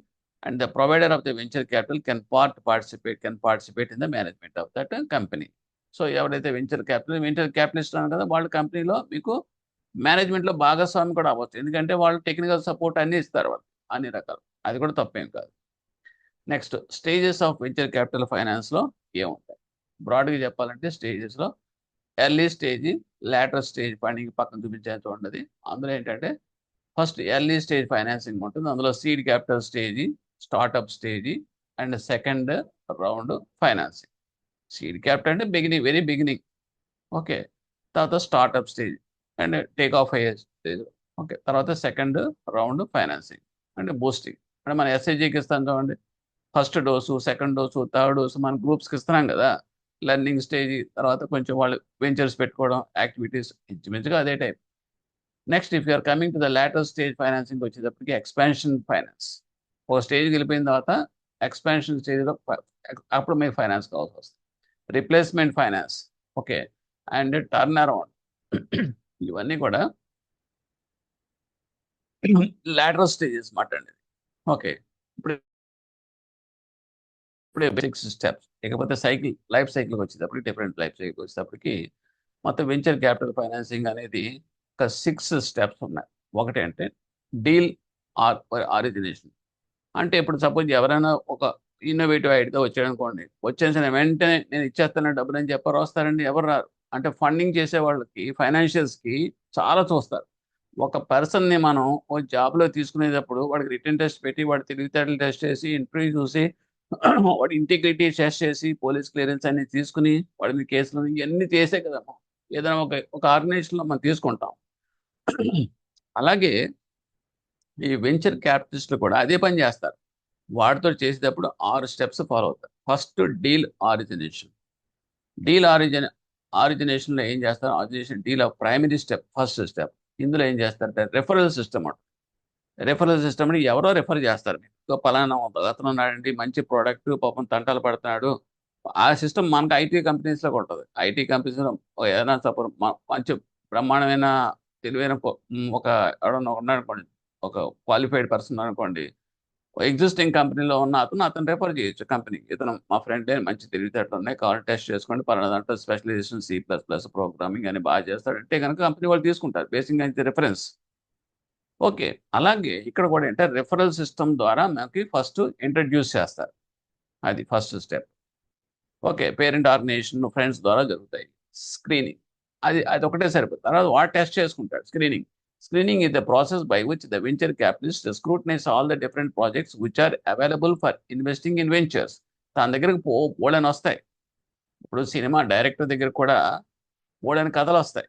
and the provider of the venture capital can participate in the management of that company. So ఎవరైతే వెంచర్ క్యాపిటలిస్ట్ అన్నారు కదా, వాళ్ళ కంపెనీలో మీకు మేనేజ్మెంట్లో భాగస్వామి కూడా అవ్వచ్చు, ఎందుకంటే వాళ్ళు టెక్నికల్ సపోర్ట్ అన్నీ ఇస్తారు వాళ్ళు అన్ని రకాలు. అది కూడా తప్పేం కాదు. Next stages of venture capital ఫైనాన్స్లో ఏముంటాయి? బ్రాడ్గా చెప్పాలంటే స్టేజెస్లో early stage, later stage funding పక్కన చూపించాల్సి ఉండదు. అందులో ఏంటంటే ఫస్ట్ ఎర్లీ స్టేజ్ ఫైనాన్సింగ్ ఉంటుంది. అందులో seed capital stage, startup stage and second round financing. Seed capital అంటే బిగినింగ్, వెరీ బిగినింగ్. ఓకే, తర్వాత startup stage and take off అయ్యే స్టేజ్. ఓకే, తర్వాత సెకండ్ రౌండ్ ఫైనాన్సింగ్ అంటే బూస్టింగ్. అంటే మన ఎస్ఐజీకి ఇస్తాం చూడండి, first dose, second dose, third dose మన గ్రూప్స్కి ఇస్తున్నాం కదా. లెర్నింగ్ స్టేజ్ తర్వాత కొంచెం వాళ్ళు వెంచర్స్ పెట్టుకోవడం, యాక్టివిటీస్ ఇంచుమించుగా అదే type. Next if you're coming to the later stage financing వచ్చేటప్పటికి ఎక్స్పాన్షన్ ఫైనాన్స్. ఒక స్టేజ్కి వెళ్ళిపోయిన తర్వాత ఎక్స్పాన్షన్ స్టేజ్లో అప్పుడు మీకు ఫైనాన్స్ కావాల్సి వస్తుంది. Replacement finance, okay, and turn around. ఇవన్నీ కూడా లేటరల్ స్టేజెస్ మాట అండి. ఓకే, ఇప్పుడు 6 స్టెప్స్. ఇకపోతే లైఫ్ సైకిల్కి వచ్చేటప్పటికి డిఫరెంట్ లైఫ్ సైకిల్ వచ్చేటప్పటికి మొత్తం వెంచర్ క్యాపిటల్ ఫైనాన్సింగ్ అనేది ఒక 6 స్టెప్స్ ఉన్నాయి. ఒకటి అంటే డీల్ ఆరిజినేషన్. అంటే ఇప్పుడు సపోజ్ ఎవరైనా ఒక ఇన్నోవేటివ్ ఐడియా వచ్చాడనుకోండి, వచ్చేసిన వెంటనే నేను ఇచ్చేస్తాను డబ్బులు అని చెప్పారు వస్తారండి, ఎవరు రారు. అంటే ఫండింగ్ చేసే వాళ్ళకి, ఫైనాన్షియల్స్కి చాలా చూస్తారు. ఒక పర్సన్ని మనం ఓ జాబ్లో తీసుకునేటప్పుడు వాడికి రిటర్న్ టెస్ట్ పెట్టి, వాడి తెలివితేటలు టెస్ట్ చేసి, ఇంటర్వ్యూ చూసి, వాడి ఇంటిగ్రిటీ టెస్ట్ చేసి, పోలీస్ క్లియరెన్స్ అన్ని తీసుకుని వాడి మీద కేసులు ఇవన్నీ చేసే కదా ఏదైనా ఒక ఆర్గనైజేషన్లో మనం తీసుకుంటాం. అలాగే ఈ వెంచర్ క్యాపిటలిస్టులు కూడా అదే పని చేస్తారు. వాటితో చేసేటప్పుడు 6 స్టెప్స్ ఫాలో అవుతారు. First deal origination. డీల్ ఆరిజినేషన్లో ఏం చేస్తారు? Origination deal of primary step, first step. ఇందులో ఏం చేస్తారంటే రెఫరల్ సిస్టమ్ అంట. రెఫరల్ సిస్టమ్ అని ఎవరో రెఫర్ చేస్తారు మీకు. సో పలానా అతను ఉన్నాడండి, మంచి ప్రోడక్ట్, పాపం తంటాలు పడుతున్నాడు. ఆ సిస్టమ్ మనకు ఐటీ కంపెనీస్లో ఉంటుంది. ఐటీ కంపెనీస్లో ఏదైనా సపోజ్ మంచి బ్రహ్మాండమైన తెలివైన ఒక ఎవడన్నా ఉన్నాడు అనుకోండి, ఒక క్వాలిఫైడ్ పర్సన్ అనుకోండి, ఎగ్జిస్టింగ్ కంపెనీలో ఉన్న అతను రెఫర్ చేయొచ్చు కంపెనీ. ఇతను మా ఫ్రెండ్ మంచి తెలివితేటలు ఉన్నాయి, కావాలి టెస్ట్ చేసుకోండి, పలానా దాంట్లో స్పెషలైజేషన్ C++ ప్రోగ్రామింగ్ అని బాగా చేస్తాడంటే కనుక కంపెనీ వాళ్ళు తీసుకుంటారు. బేసిక్గా అయితే రిఫరెన్స్. ఓకే. అలాగే ఇక్కడ కూడా ఏంటంటే రిఫరల్ సిస్టమ్ ద్వారా మనకి ఫస్ట్ ఇంట్రడ్యూస్ చేస్తారు. అది first step. Okay. Parent organization, friends ద్వారా జరుగుతాయి. స్క్రీనింగ్. అది ఒకటే సరిపోతుంది. తర్వాత వాడు టెస్ట్ చేసుకుంటాడు. Screening. Screening is the process by which the venture capitalist scrutinize all the different projects which are available for investing in ventures. తన దగ్గరకు బోలెడన్ని వస్తాయి. ఇప్పుడు సినిమా డైరెక్టర్ దగ్గర కూడా బోలెడన్ని కథలు వస్తాయి.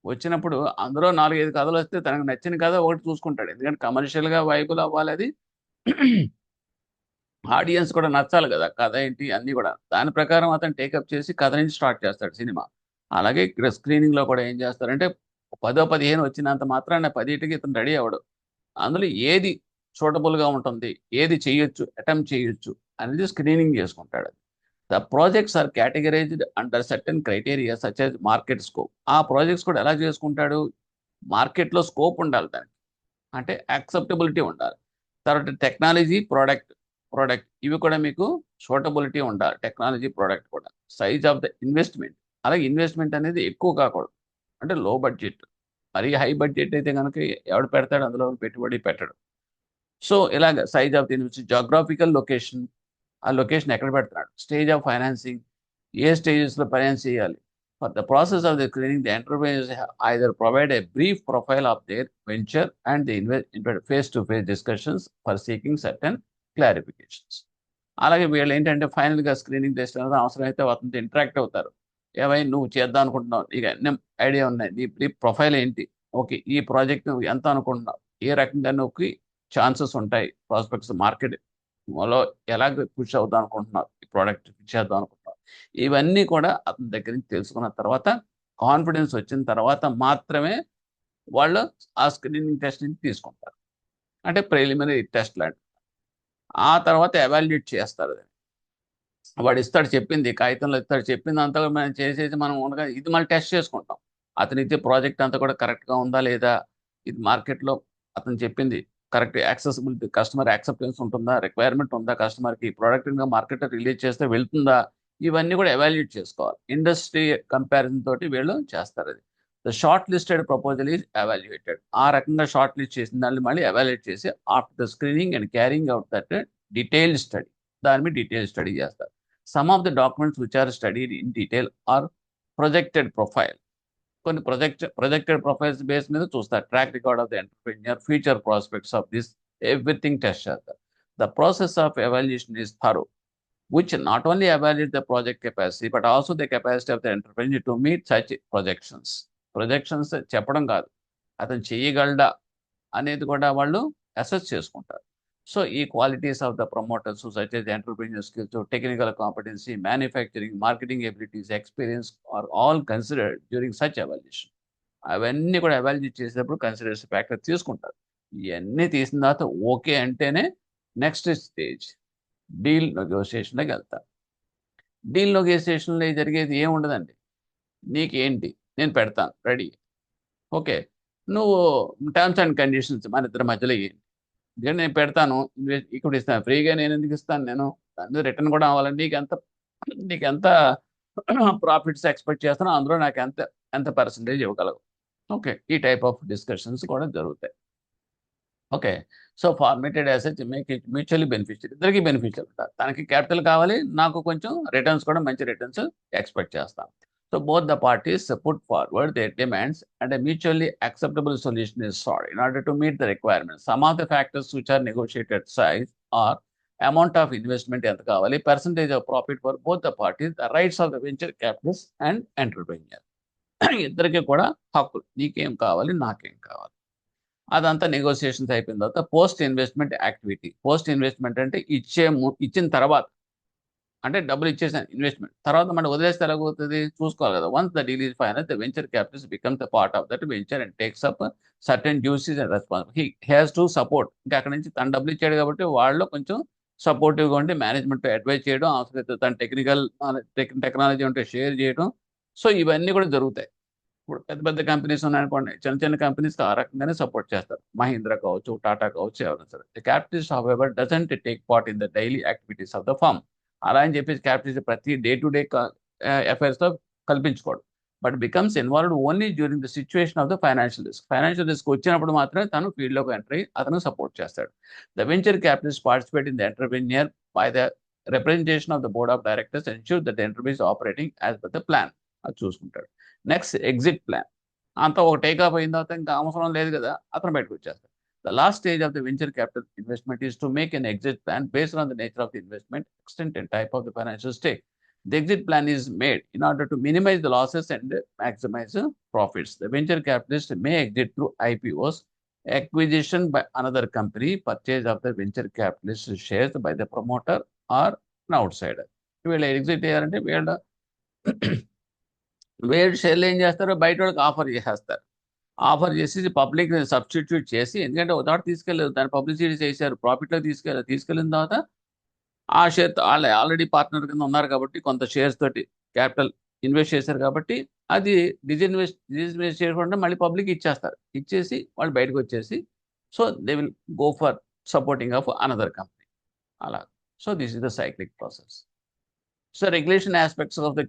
వచ్చినప్పుడు అందులో 4, 5 కథలు వస్తే తనకు నచ్చిన కథ ఒకటి చూసుకుంటాడు. ఎందుకంటే కమర్షియల్‌గా వైబుల్ అవ్వాలి అది. ఆడియన్స్ కూడా నచ్చాలి కదా! కథ ఏంటి అన్నీ కూడా. దాని ప్రకారం అతను టేకప్ చేసి కథ నుంచి స్టార్ట్ చేస్తాడు సినిమా. అలాగే ఇక్కడ స్క్రీనింగ్‌లో కూడా ఏం చేస్తారంటే 10, 15 వచ్చినంత మాత్రాన 10టికి ఇతను రెడీ అవ్వడు. అందులో ఏది సూటబుల్‌గా ఉంటుంది, ఏది చేయొచ్చు, అటెంప్ట్ చేయొచ్చు అనేది స్క్రీనింగ్ చేసుకుంటాడు. The projects are categorized under certain criteria such as market scope. ఆ ప్రాజెక్ట్స్ కూడా ఎలా చేసుకుంటాడు? మార్కెట్‌లో స్కోప్ ఉండాలి దానికి. అంటే యాక్సెప్టబిలిటీ ఉండాలి. తర్వాత టెక్నాలజీ, ప్రొడక్ట్ ఇవి కూడా మీకు సూటబిలిటీ ఉండాలి. టెక్నాలజీ, ప్రొడక్ట్ కూడా. Size of the investment. అలాగే ఇన్వెస్ట్‌మెంట్ అనేది ఎక్కువ కాకూడదు. అంటే లో బడ్జెట్. మరీ హై బడ్జెట్ అయితే గనుక ఎవడు పెడతాడు అందులో పెట్టుబడి పెట్టడు. సో, ఇలాగ size of the investment, geographical location. ఆ లొకేషన్ ఎక్కడ పెడుతున్నాడు? Stage of financing. ఏ స్టేజెస్‌లో ఫైనాన్స్ చేయాలి? For the process of the screening the enterprises either provide a brief profile of their venture and the face to face discussions for seeking certain clarifications. అలాగే వీళ్ళేంటంటే ఫైనల్‌గా స్క్రీనింగ్ టెస్ట్ అనేది అవసరమైతే అతనితో ఇంటరాక్ట్ అవుతారు. "ఏవయ్య నువ్వు చేద్దాం అనుకుంటున్నావు. నీకు అన్ని ఐడియా ఉన్నాయి. నీ ప్రొఫైల్ ఏంటి? ఓకే. ఈ ప్రాజెక్ట్ నువ్వు ఎంత అనుకుంటున్నావు? ఏ రకంగా నువ్వుకి ఛాన్సెస్ ఉంటాయి? ప్రాస్పెక్ట్స్ మార్కెట్‌లో ఎలాగ పుష్ అవుదాం అనుకుంటున్నావు? ఈ ప్రొడక్ట్ ఇచ్చేద్దాం అనుకుంటున్నావు?" ఇవన్నీ కూడా అతని దగ్గర నుంచి తెలుసుకున్న తర్వాత, కాన్ఫిడెన్స్ వచ్చిన తర్వాత మాత్రమే వాళ్ళు ఆ స్క్రీనింగ్ టెస్ట్ నుంచి తీసుకుంటారు. అంటే ప్రిలిమినరీ టెస్ట్ లాంటిది. ఆ తర్వాత ఎవాల్యుయేట్ చేస్తారు దాన్ని. వాడిస్తాడు చెప్పింది, కాగితంలో ఇస్తాడు. చెప్పిందంతా కూడా మనం చేసేసి మనం ఉండగా ఇది మళ్ళీ టెస్ట్ చేసుకుంటాం. అతనిచ్చే ప్రాజెక్ట్ అంతా కూడా కరెక్ట్‌గా ఉందా లేదా? ఇది మార్కెట్‌లో అతను చెప్పింది కరెక్ట్ యాక్సెసిబిలిటీ, కస్టమర్ యాక్సెప్టెన్స్ ఉంటుందా? రిక్వైర్మెంట్ ఉందా కస్టమర్‌కి? ప్రోడక్ట్ ఇంకా మార్కెట్‌లో రిలీజ్ చేస్తే వెళ్తుందా? ఇవన్నీ కూడా ఎవాల్యుయేట్ చేసుకోవాలి. ఇండస్ట్రీ కంపారిజన్ తోటి వీళ్ళు చేస్తారది. The short listed proposal is evaluated. ఆ రకంగా షార్ట్ లిస్ట్ చేసిన దాన్ని మళ్ళీ ఎవాల్యుయేట్ చేసి after the screening and carrying out that detailed study. దాని మీద డీటెయిల్డ్ స్టడీ చేస్తారు. Some of the documents which are studied in detail are projected profile. కొన్ని ప్రొజెక్టెడ్ ప్రొఫైల్స్ బేస్ మీద చూస్తారు. Track record of the entrepreneur, future prospects of this, everything test చేస్తారు. The process of evaluation is thorough which not only evaluate the project capacity but also the capacity of the entrepreneur to meet such projections. Projections చెప్పడం కాదు, అతను చేయగలడా అనేది కూడా వాళ్ళు అసెస్ చేసుకుంటారు. సో ఈ qualities of the promoters such as entrepreneur skills, technical competency, manufacturing, marketing abilities, experience or all considered during such evaluation. అవన్నీ కూడా ఎవాల్యుయేట్ చేసేటప్పుడు కన్సిడరేషన్ ఫ్యాక్టర్ తీసుకుంటారు. ఇయన్నీ తీసిన తర్వాత ఓకే అంటేనే నెక్స్ట్ స్టేజ్ డీల్ నెగోషియేషన్‌లోకెళ్తారు. డీల్ నెగోషియేషన్‌లో జరిగేది ఏముండదండి. నీకేంటి? నేను పెడతాను రెడీ. ఓకే. నువ్వు టర్మ్స్ అండ్ కండిషన్స్ మనిద్దరి మధ్యలో ఏంటి? ఇదిగోండి నేను పెడతాను. ఈక్విటీ ఇస్తాను. ఫ్రీగా నేనెందుకు ఇస్తాను నేను? దాని మీద రిటర్న్ కూడా అవ్వాలి. నీకెంత ప్రాఫిట్స్ ఎక్స్‌పెక్ట్ చేస్తున్నావు? అందులో ఎంత పర్సెంటేజ్ ఇవ్వగలవు? ఓకే. ఈ టైప్ ఆఫ్ డిస్కషన్స్ కూడా జరుగుతాయి. Okay. So, formatted assets make it mutually beneficial. ఇద్దరికీ బెనిఫిషియల్ ఉంటారు. తనకి క్యాపిటల్ కావాలి. నాకు కొంచెం రిటర్న్స్ కూడా మంచి రిటర్న్స్ ఎక్స్‌పెక్ట్ చేస్తాను. So, both the parties put forward their demands and a mutually acceptable solution is solved in order to meet the requirements. Some of the factors which are negotiated size or amount of investment ఎంత కావాలి, percentage of profit for both the parties, the rights of the venture capitalist and entrepreneur. ఇద్దరికి కూడా హక్కులు, నీకేం కావాలి నాకేం కావాలి. అదంతా నెగోషియేషన్స్ అయిపోయిన తర్వాత post investment activity. Post investment అంటే ఇచ్చిన తర్వాత, అంటే డబ్బులు ఇచ్చేసాను ఇన్వెస్ట్మెంట్. తర్వాత మనం వదిలేస్తే ఎలాగవుతది? చూసుకోవాలి కదా! Once the deal is final, the venture capitalist becomes the part of that venture and takes up certain duties and responsibility. He has to support. ఇంకా అక్కడి నుంచి తను డబ్బులు ఇచ్చాడు కాబట్టి వాళ్ళు కొంచెం సపోర్టివ్‌గా ఉండి మేనేజ్‌మెంట్‌తో అడ్వైజ్ చేయడం, అవసరమైతే తన టెక్నికల్ టెక్నాలజీ ఉంటే షేర్ చేయడం. సో, ఇవన్నీ కూడా జరుగుతాయి. ఇప్పుడు పెద్ద పెద్ద కంపెనీస్ ఉన్నాయనుకోండి, చిన్న చిన్న కంపెనీస్‌కి ఆ రకంగానే సపోర్ట్ చేస్తారు. మహీంద్రా కావచ్చు, టాటా కావచ్చు, ఎవరైనా సరే. The capitalist however doesn't take part in the daily activities of the firm. అలా అని చెప్పేసి క్యాపిటలిస్ట్ ప్రతి డే టు డే అఫైర్స్‌లో కల్పించుకోడు. But becomes involved only during the situation of the financial risk. Financial risk వచ్చినప్పుడు మాత్రమే తను ఫీల్డ్‌లోకి ఎంటర్ అయ్యి అతను సపోర్ట్ చేస్తాడు. The venture capitalist participate in the entrepreneur by the representation of the board of directors ensure that the enterprise operating as per the plan. అది చూసుకుంటాడు. Next exit plan. అంతా ఒక టేక్ ఆఫ్ అయిన తర్వాత ఇంకా అవసరం లేదు కదా! అతను బయటకొచ్చేస్తాడు. The last stage of the venture capital investment is to make an exit plan based on the nature of the investment, extent and type of the financial stake. The exit plan is made in order to minimize the losses and maximize profits. The venture capitalist may exit through IPOs, acquisition by another company, purchase of the venture capitalist shares by the promoter or an outsider. వీళ్ళు ఎగ్జిట్ చేయాలంటే వేరే షేర్లు ఏం చేస్తారు, బయట వాళ్ళకి ఆఫర్ చేసేస్తారు. ఆఫర్ చేసేసి పబ్లిక్ సబ్స్టిట్యూట్ చేసి, ఎందుకంటే ఒక చోట తీసుకెళ్ళలేదు, దాన్ని పబ్లిసిటీ చేశారు, ప్రాఫిట్‌లో తీసుకెళ్ళిన తర్వాత ఆ షేర్ ఆల్రెడీ పార్ట్నర్ కింద ఉన్నారు కాబట్టి కొంత షేర్స్ తోటి క్యాపిటల్ ఇన్వెస్ట్ చేశారు కాబట్టి అది డిజిన్వెస్ట్ చేయకుండా మళ్ళీ పబ్లిక్ ఇచ్చేస్తారు. ఇచ్చేసి వాళ్ళు బయటకొచ్చేసి so, they will go for supporting of another company అలా. So, this is the cyclic process. So, regulation aspects of the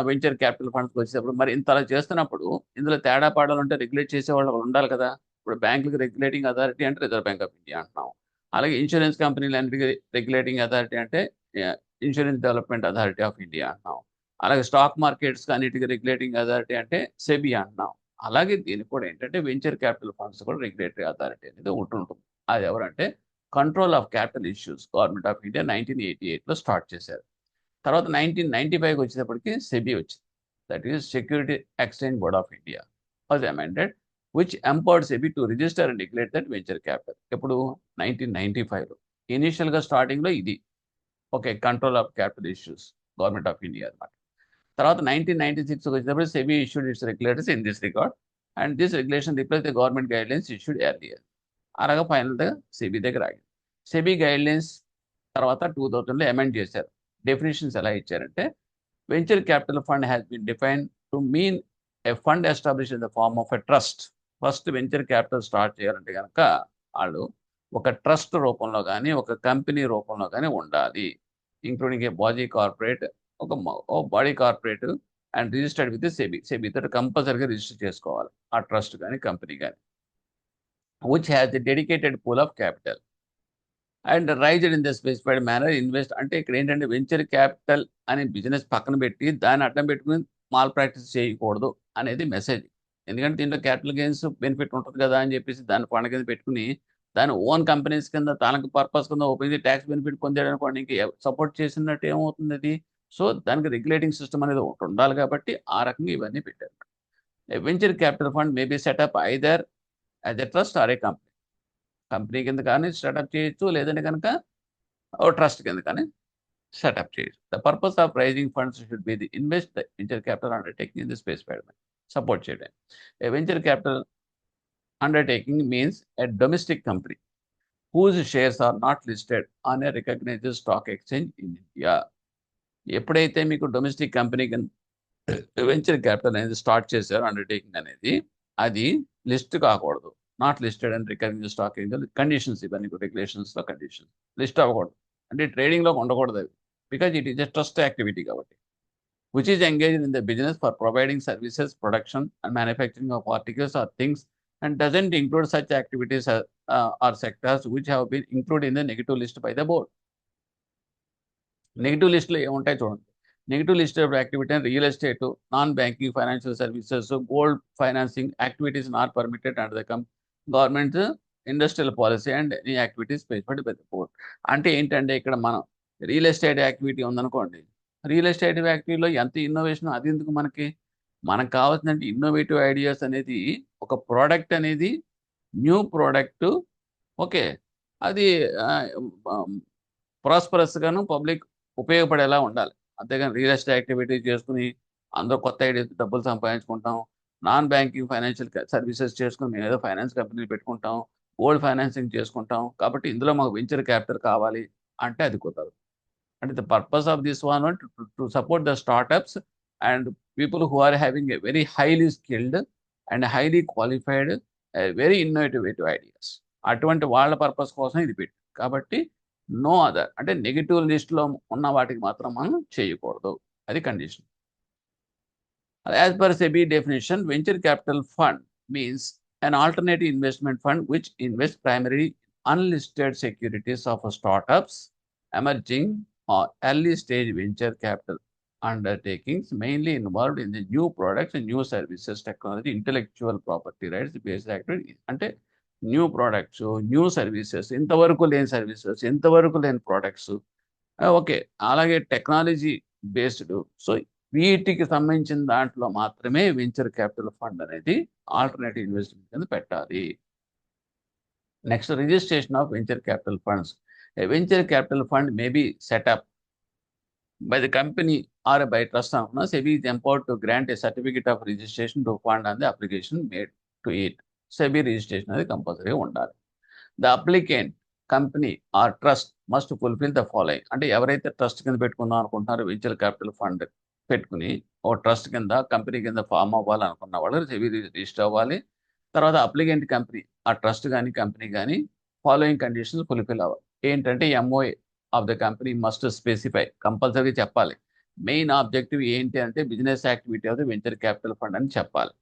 venture capital ఫండ్స్‌కి వచ్చేటప్పుడు మరి ఇంతలా చేస్తున్నప్పుడు ఇందులో తేడా పాడాలుంటే రెగ్యులేట్ చేసేవాళ్ళు ఉండాలి కదా! ఇప్పుడు బ్యాంకులకి రెగ్యులేటింగ్ అథారిటీ అంటే రిజర్వ్ బ్యాంక్ ఆఫ్ ఇండియా అంటున్నాం. అలాగే ఇన్స్యూరెన్స్ కంపెనీలన్నిటికి రెగ్యులేటింగ్ అథారిటీ అంటే insurance development authority of India అంటున్నాం. అలాగే స్టాక్ మార్కెట్స్‌కి అన్నిటికి రెగ్యులేటింగ్ అథారిటీ అంటే సెబీ అంటున్నాం. అలాగే దీనికి కూడా ఏంటంటే వెంచర్ క్యాపిటల్ ఫండ్స్ కూడా రెగ్యులేటరీ అథారిటీ అనేది ఒకటుంటుంది. అది ఎవరంటే control of capital issues government of India 1988లో స్టార్ట్ చేశారు. తర్వాత 1995కి వచ్చేటప్పటికి సెబీ వచ్చింది. That is security exchange board of India was amended which empowered SEBI to register and declare that venture capital. ఎప్పుడు 1995లో. ఇనీషియల్‌గా స్టార్టింగ్‌లో ఇది okay, control of capital issues government of India అనమాట. తర్వాత 1996కి వచ్చేటప్పుడు SEBI issued its regulators in this regard and this regulation replace the government guidelines issued earlier. అలాగా ఫైనల్‌గా సెబీ దగ్గర ఆగింది. సెబీ గైడ్‌లైన్స్ తర్వాత 2000లో అమెండ్ చేశారు. డెఫినిషన్స్ ఎలా ఇచ్చారంటే venture capital fund has been defined to mean a fund establish in the form of a trust. First venture capital start చేయాలంటే కనుక వాళ్ళు ఒక ట్రస్ట్ రూపంలో కానీ ఒక కంపెనీ రూపంలో కానీ ఉండాలి. ఇంక్లూడింగ్ ఏ బాడీ కార్పొరేట్, ఒక body corporate and registered with SEBI. సెబీతో కంపల్సరీగా రిజిస్టర్ చేసుకోవాలి ఆ ట్రస్ట్ కానీ కంపెనీ కానీ. Which has the dedicated pool of capital and raised in the specified manner invest. అంటే ఇక్కడ ఏంటంటే వెంచర్ క్యాపిటల్ అనే బిజినెస్ పక్కన పెట్టి దాన్ని అడ్డం పెట్టుకుని మాల్ ప్రాక్టీస్ చేయకూడదు అనేది మెసేజ్. ఎందుకంటే దీంట్లో క్యాపిటల్ గెయిన్స్ బెనిఫిట్ ఉంటుంది కదా అని చెప్పేసి దాన్ని ఫండ్ కింద పెట్టుకుని దాని ఓన్ కంపెనీస్ కింద తనకు పర్పస్ కింద ఓపెన్ చేసి ట్యాక్స్ బెనిఫిట్ పొందాడు అనుకోండి, ఇంక సపోర్ట్ చేసినట్టు ఏమవుతుంది అది. సో, దానికి రెగ్యులేటింగ్ సిస్టమ్ అనేది ఒకటి ఉండాలి కాబట్టి ఆ రకంగా ఇవన్నీ పెట్టారు. Venture capital fund may be set up either as a trust or a company. Company కింద కానీ సెటప్ చేయొచ్చు, లేదంటే కనుక ఓ ట్రస్ట్ కింద కానీ సెటప్ చేయొచ్చు. The purpose of raising funds should be the invest the venture capital undertaking in the specified manner. Support చేయడం. A venture capital undertaking means a domestic company whose shares are not listed on a recognized stock exchange in India. ఎప్పుడైతే మీకు డొమెస్టిక్ కంపెనీ వెంచర్ క్యాపిటల్ అనేది స్టార్ట్ చేశారో అండర్టేకింగ్ అనేది, అది లిస్ట్ కాకూడదు. Not listed and recognised stock exchange conditions, ఇవన్నీ రెగ్యులేషన్స్‌లో కండిషన్స్. లిస్ట్ అవ్వకూడదు. అంటే ట్రేడింగ్‌లో ఉండకూడదు అవి. Because it is a trust activity కాబట్టి. Which is engaged in the business for providing services, production and manufacturing of articles or things and doesn't include such activities or sectors which have been included in the negative list by the board. Negative లిస్ట్‌లో ఏముంటాయి చూడండి. నెగటివ్ లిస్ట్ ఆఫ్ యాక్టివిటీ అంటే real estate, non banking financial services, gold financing activities not permitted under the government industrial policy and any activities specified by the board. అంటే ఏంటంటే ఇక్కడ మనం రియల్ ఎస్టేట్ యాక్టివిటీ ఉందనుకోండి, రియల్ ఎస్టేట్ యాక్టివిటీలో ఎంత ఇన్నోవేషన్ అది ఎందుకు మనకి? మనకు కావాల్సిందంటే ఇన్నోవేటివ్ ఐడియాస్ అనేది, ఒక ప్రోడక్ట్ అనేది న్యూ ప్రోడక్ట్, ఓకే, అది ప్రాస్పరస్గాను పబ్లిక్ ఉపయోగపడేలా ఉండాలి. అంతేగాని రియల్ ఎస్టేట్ యాక్టివిటీ చేసుకుని అందరూ కొత్త ఐడియాస్ డబ్బులు సంపాదించుకుంటాం, నాన్ బ్యాంకింగ్ ఫైనాన్షియల్ సర్వీసెస్ చేసుకుని మేము ఏదో ఫైనాన్స్ కంపెనీ పెట్టుకుంటాం, గోల్డ్ ఫైనాన్సింగ్ చేసుకుంటాం, కాబట్టి ఇందులో మాకు వెంచర్ క్యాపిటల్ కావాలి అంటే అది కుదరదు. అంటే the purpose of this one to support the startups and people who are having a very highly skilled and highly qualified very innovative ideas, అటువంటి వాళ్ళ పర్పస్ కోసం ఇది పెట్టి, కాబట్టి నో అదర్, అంటే నెగిటివ్ లిస్ట్లో ఉన్న వాటికి మాత్రం మనం చేయకూడదు, అది condition. As per SEBI definition, venture capital fund means an alternative investment fund which invests primarily in unlisted securities of startups, emerging or early stage venture capital undertakings, mainly involved in the new products and new services, technology, intellectual property rights based activity. అంటే న్యూ ప్రొడక్ట్స్, న్యూ సర్వీసెస్, ఇంతవరకు లేని సర్వీసెస్, ఇంతవరకు లేని ప్రొడక్ట్స్, ఓకే, అలాగే టెక్నాలజీ బేస్డ్. సో వీటికి సంబంధించిన దాంట్లో మాత్రమే వెంచర్ క్యాపిటల్ ఫండ్ అనేది ఆల్టర్నేటివ్ ఇన్వెస్ట్మెంట్ కింద పెట్టాలి. Next, registration of venture capital funds. A venture capital fund may be set up by the company or by trust company. SEBI is empowered to grant a certificate of registration to fund on the application made to it. SEBI registration అనేది కంపల్సరీ ఉండాలి. The applicant company or trust must fulfil the following. అంటే ఎవరైతే ట్రస్ట్ కింద పెట్టుకుందాం అనుకుంటున్నారో వెంచర్ క్యాపిటల్ ఫండ్ పెట్టుకుని ఓ ట్రస్ట్ కింద కంపెనీ కింద ఫామ్ అవ్వాలనుకున్న వాళ్ళు సెబీ రిజిస్టర్ అవ్వాలి. తర్వాత అప్లికెంట్ కంపెనీ, ఆ ట్రస్ట్ కానీ కంపెనీ కానీ ఫాలోయింగ్ కండిషన్స్ ఫుల్ఫిల్ అవ్వాలి. ఏంటంటే MOA of the company must specify, compulsory చెప్పాలి. మెయిన్ ఆబ్జెక్టివ్ ఏంటి అంటే business activity of the venture capital fund అని చెప్పాలి.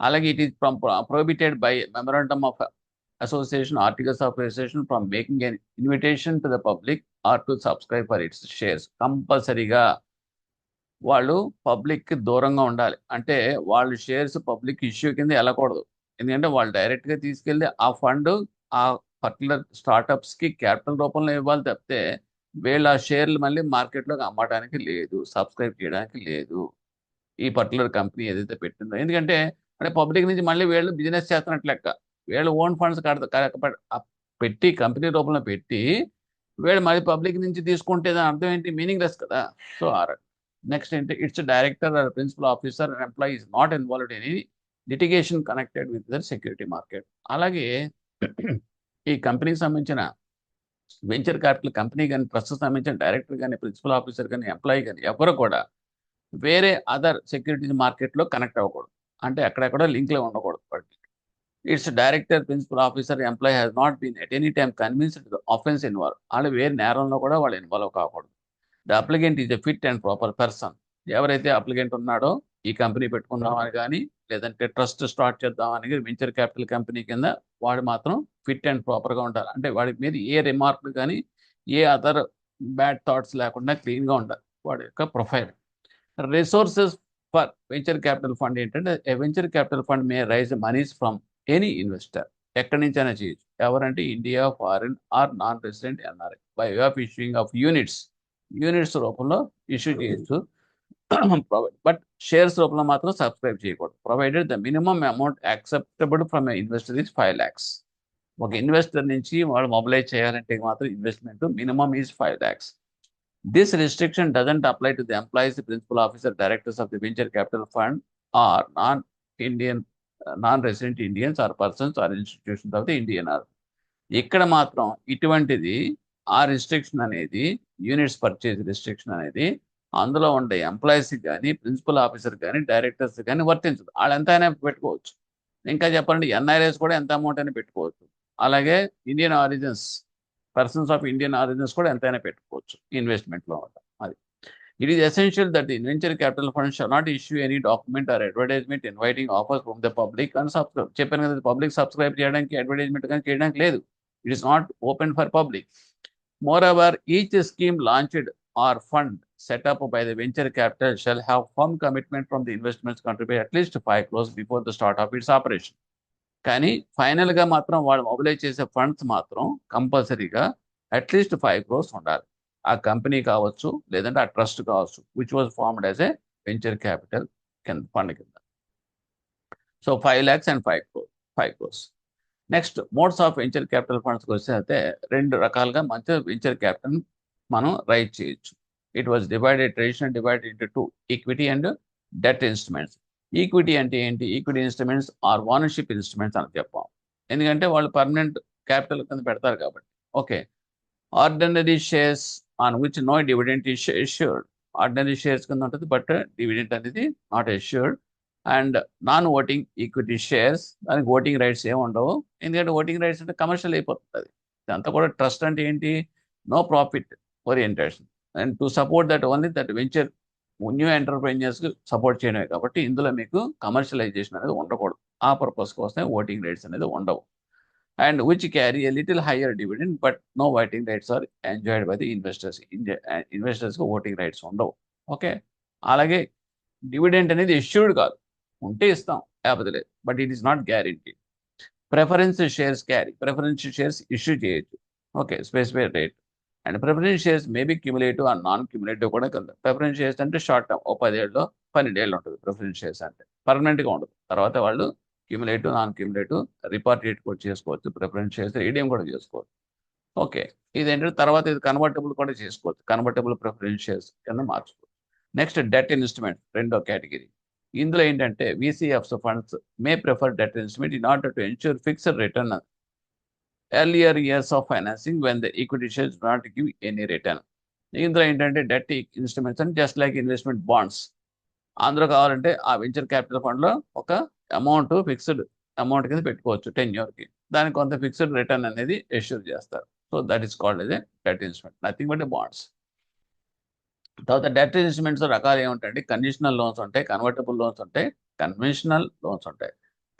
అలాగే it is prohibited by memorandum of association, articles of association from making an invitation to the public or to subscribe for its shares. కంపల్సరీగా వాళ్ళు పబ్లిక్కి దూరంగా ఉండాలి. అంటే వాళ్ళు షేర్స్ పబ్లిక్ ఇష్యూ కింద వెళ్ళకూడదు. ఎందుకంటే వాళ్ళు డైరెక్ట్గా తీసుకెళ్ళి ఆ ఫండ్ ఆ పర్టికులర్ స్టార్టప్స్కి క్యాపిటల్ రూపంలో ఇవ్వాలి తప్పితే వీళ్ళ షేర్లు మళ్ళీ మార్కెట్లోకి అమ్మడానికి లేదు, సబ్స్క్రైబ్ చేయడానికి లేదు ఈ పర్టికులర్ కంపెనీ ఏదైతే పెట్టిందో. ఎందుకంటే అంటే పబ్లిక్ నుంచి మళ్ళీ వీళ్ళు బిజినెస్ చేస్తున్నట్లు లెక్క. వీళ్ళు ఓన్ ఫండ్స్ పెట్టి కంపెనీ రూపంలో పెట్టి వీళ్ళు మరి పబ్లిక్ నుంచి తీసుకుంటే దాని అర్థం ఏంటి? మీనింగ్లెస్ కదా. సో నెక్స్ట్ ఏంటి, it's director or principal officer and employee is not involved in any litigation connected with the security market. అలాగే ఈ కంపెనీకి సంబంధించిన వెంచర్ క్యాపిటల్ కంపెనీ కానీ ట్రస్ట్ సంబంధించిన డైరెక్టర్ కానీ ప్రిన్సిపల్ ఆఫీసర్ కానీ ఎంప్లాయీ కానీ ఎవరు కూడా వేరే అదర్ సెక్యూరిటీస్ మార్కెట్లో కనెక్ట్ అవ్వకూడదు. అంటే అక్కడెక్కడ లింక్లో ఉండకూడదు. It's director, principal officer, employee has not been at any time convinced the offence involve. వాళ్ళు వేరే నేరంలో కూడా వాళ్ళు ఇన్వాల్వ్ కాకూడదు. The applicant is a fit and proper person. ఎవరైతే అప్లికెంట్ ఉన్నాడో ఈ కంపెనీ పెట్టుకుందామని కానీ లేదంటే ట్రస్ట్ స్టార్ట్ చేద్దామని వెంచర్ క్యాపిటల్ కంపెనీ కింద వాడు మాత్రం ఫిట్ అండ్ ప్రాపర్గా ఉండాలి. అంటే వాడి మీద ఏ రిమార్క్లు కానీ ఏ అదర్ బ్యాడ్ థాట్స్ లేకుండా క్లీన్గా ఉండాలి వాడి యొక్క profile. Resources for venture capital fund ఏంటంటే venture capital fund may raise monies from any investor, ఎక్కడి నుంచైనా చేయొచ్చు. ఎవరంటే India, foreign or non resident NRI by way of issuing of units రూపంలో ఇష్యూ చేయొచ్చు. బట్ షేర్స్ రూపంలో మాత్రం సబ్స్క్రైబ్ చేయకూడదు. Provided the minimum amount acceptable from investor is 5 lakhs. ఒక ఇన్వెస్టర్ నుంచి వాళ్ళు మొబిలైజ్ చేయాలంటే మాత్రం investment minimum is 5 lakhs. This restriction doesn't apply to the employees, the principal officer, directors of the venture capital fund or non-resident Indians or persons or institutions of the Indian Army. ఇక్కడ మాత్రం ఇటువంటిది ఆ రిస్ట్రిక్షన్ అనేది యూనిట్స్ పర్చేజ్ రిస్ట్రిక్షన్ అనేది అందులో ఉండే ఎంప్లాయీస్కి కానీ ప్రిన్సిపల్ ఆఫీసర్ కానీ డైరెక్టర్స్ కానీ వర్తించదు. వాళ్ళు ఎంత అయినా పెట్టుకోవచ్చు. ఇంకా చెప్పాలంటే ఎన్ఆర్ఐస్ కూడా ఎంత అమౌంట్ అయినా పెట్టుకోవచ్చు. అలాగే Indian origins, persons of Indian origins కూడా ఎంతైనా పెట్టుకోవచ్చు ఇన్వెస్ట్మెంట్లో. అది it is essential that the venture capital fund shall not issue any document or advertisement inviting offers from the public and subscribe. చెప్పాను కదా, పబ్లిక్ సబ్స్క్రైబ్ చేయడానికి అడ్వర్టైజ్మెంట్ కానీ చేయడానికి లేదు. It is not open for public. Moreover, each scheme launched or fund set up by the venture capital shall have firm commitment from the investments contributed at least 5 crores before the start of its operation. కానీ ఫైనల్గా మాత్రం వాళ్ళు మొబిలైజ్ చేసే ఫండ్స్ మాత్రం కంపల్సరీగా అట్లీస్ట్ 5 crores ఉండాలి. ఆ కంపెనీ కావచ్చు లేదంటే ఆ ట్రస్ట్ కావచ్చు which was formed as a venture capital కింద ఫండ్ కింద. So 5 lakhs and 5 crores. Next modes of venture capital ఫండ్స్కి వస్తే రెండు రకాలుగా మంచి వెంచర్ క్యాపిటల్ మనం రైజ్ చేయొచ్చు. It was traditional divided into 2, equity and debt instruments. Equity అంటే ఏంటి? Equity instruments are ownership instruments అని చెప్పాం. ఎందుకంటే వాళ్ళు పర్మనెంట్ క్యాపిటల్ కింద పెడతారు కాబట్టి. Okay. Ordinary shares on which no dividend is assured. Ordinary shares కింద ఉంటుంది, బట్ డివిడెంట్ అనేది not assured. And non voting equity shares, దానికి ఓటింగ్ రైట్స్ ఏమి ఉండవు. ఎందుకంటే ఓటింగ్ రైట్స్ అంటే కమర్షియల్ అయిపోతుంది. ఇదంతా కూడా ట్రస్ట్ అంటే ఏంటి? No profit orientation. And to support that only that venture new ఎంటర్ప్రైజర్స్కి సపోర్ట్ చేయడమే కాబట్టి ఇందులో మీకు కమర్షియలైజేషన్ అనేది ఉండకూడదు. ఆ పర్పస్ కోసమే ఓటింగ్ రైట్స్ అనేది ఉండవు. And which carry a little higher dividend but no voting rights are enjoyed by the investors. ఇన్వెస్టర్స్కి ఓటింగ్ రైట్స్ ఉండవు. ఓకే. అలాగే డివిడెంట్ అనేది ఇష్యూడ్ కాదు, ఉంటే ఇస్తాం లేకపోతే లేదు, but it is not guarantee. Preference shares carry, preference shares issue చేయొచ్చు. Okay, specified rate. And preference shares maybe cumulative or non cumulative కూడా కలుగుతాయి. ప్రిఫరెన్స్ షేర్స్ అంటే షార్ట్ టర్మ్, 10 ఏళ్ళలో 12 ఏళ్ళు ఉంటుంది ప్రిఫరెన్స్ షేర్స్ అంటే, పర్మనెంట్గా ఉండదు. తర్వాత వాళ్ళు క్యుములేటివ్, నాన్ క్యుములేటివ్, రిపార్టేట్ కూడా చేసుకోవచ్చు. ప్రిఫరెన్స్ షేర్స్ రీడీమ్ కూడా చేసుకోవచ్చు. ఓకే. ఇదేంటంటే తర్వాత ఇది కన్వర్టబుల్ కూడా చేసుకోవచ్చు. కన్వర్టబుల్ ప్రిఫరెన్స్ షేర్స్ కింద మార్చుకోవచ్చు. నెక్స్ట్ డెట్ ఇన్స్ట్రుమెంట్, రెండో కేటగిరీ. ఇందులో ఏంటంటే VCFs funds May prefer debt instrument in order to ensure fixed return earlier years of financing when the equity shares do not give any return. ఇందులో ఏంటంటే డెట్ ఇన్స్ట్రుమెంట్స్ అంటే జస్ట్ లైక్ ఇన్వెస్ట్మెంట్ బాండ్స్. అందులో కావాలంటే ఆ వెంచర్ క్యాపిటల్ ఫండ్లో ఒక అమౌంట్, ఫిక్స్డ్ అమౌంట్ కింద పెట్టుకోవచ్చు 10 years. దానికి కొంత ఫిక్స్డ్ రిటర్న్ అనేది ఎష్యూర్ చేస్తారు. So that is called as a debt instrument, nothing but bonds. తర్వాత డెట్ ఇన్స్ట్రుమెంట్స్ రకాలు ఏముంటాయంటే కండిషనల్ లోన్స్ ఉంటాయి, కన్వర్టబుల్ లోన్స్ ఉంటాయి, కన్వెన్షనల్ లోన్స్ ఉంటాయి.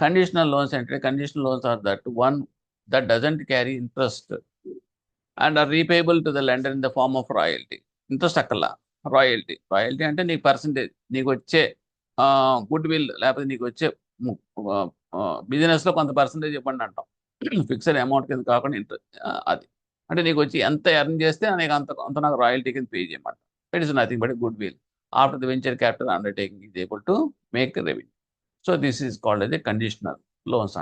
కండిషనల్ లోన్స్ అంటే conditional loans are that one that doesn't carry interest and are repayable to the lender in the form of royalty. Interest అక్కర్లా, రాయల్టీ. రాయల్టీ అంటే నీకు పర్సంటేజ్, నీకు వచ్చే గుడ్ విల్ లేకపోతే నీకు వచ్చే బిజినెస్లో కొంత పర్సంటేజ్ ఇవ్వండి అంటాం. ఫిక్స్డ్ అమౌంట్ కింద కాకుండా ఇంట్రెస్ట్, అది అంటే నీకు వచ్చి ఎంత ఎర్న్ చేస్తే నీకు అంత నాకు రాయల్టీ కింద pay చేయమంట. It is nothing but a goodwill after the venture capital undertaking is able to make revenue. So this is called as a conditional loans.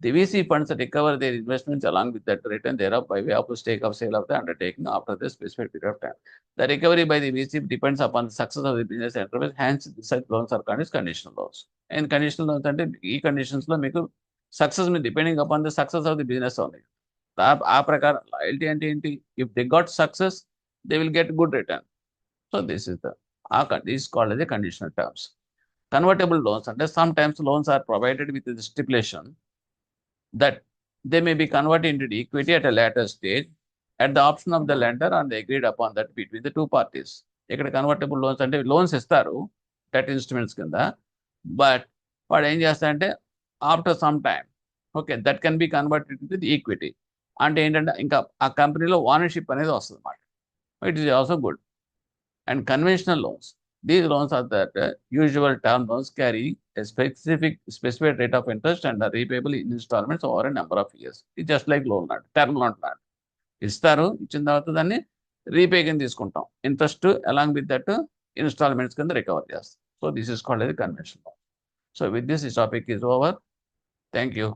The VC funds recover their investments along with that return thereof by way of stake of sale of the undertaking after the specified period of time. The recovery by the VC depends upon the success of the business enterprise. Hence, such loans are called as conditional loans. And conditional loans అంటే ఈ కండిషన్స్ లో మీకు సక్సెస్ మీద depending upon the success of the business only. ఆ ప్రకారం లాయల్టీ అంటే ఏంటి? If they got success they will get good return. So this is called as a conditional terms. Convertible loans, and sometimes loans are provided with the stipulation that they may be converted into equity at a later stage at the option of the lender and agreed upon that between the two parties. ఇక్కడ కన్వర్టబుల్ లోన్స్ అంటే లోన్స్ ఇస్తారు డెట్ ఇన్స్ట్రుమెంట్స్ కింద, బట్ వాడు ఏం చేస్తారంటే after some time, okay, that can be converted with equity. అంటే ఏంటంటే ఇంకా ఆ కంపెనీలో ఓనర్షిప్ అనేది వస్తుంది అన్నమాట. It is also good. And conventional loans, these loans are that usual term loans carry a specified rate of interest and are repayable in installments over a number of years. It's just like loan, term loan. ఇస్తారు, ఇచ్చిన తర్వాత దాన్ని రీపే కింద తీసుకుంటాం, interest along with that installments కింద రికవర్ చేస్తాం. So this is called as a conventional loan. So with this topic is over. Thank you.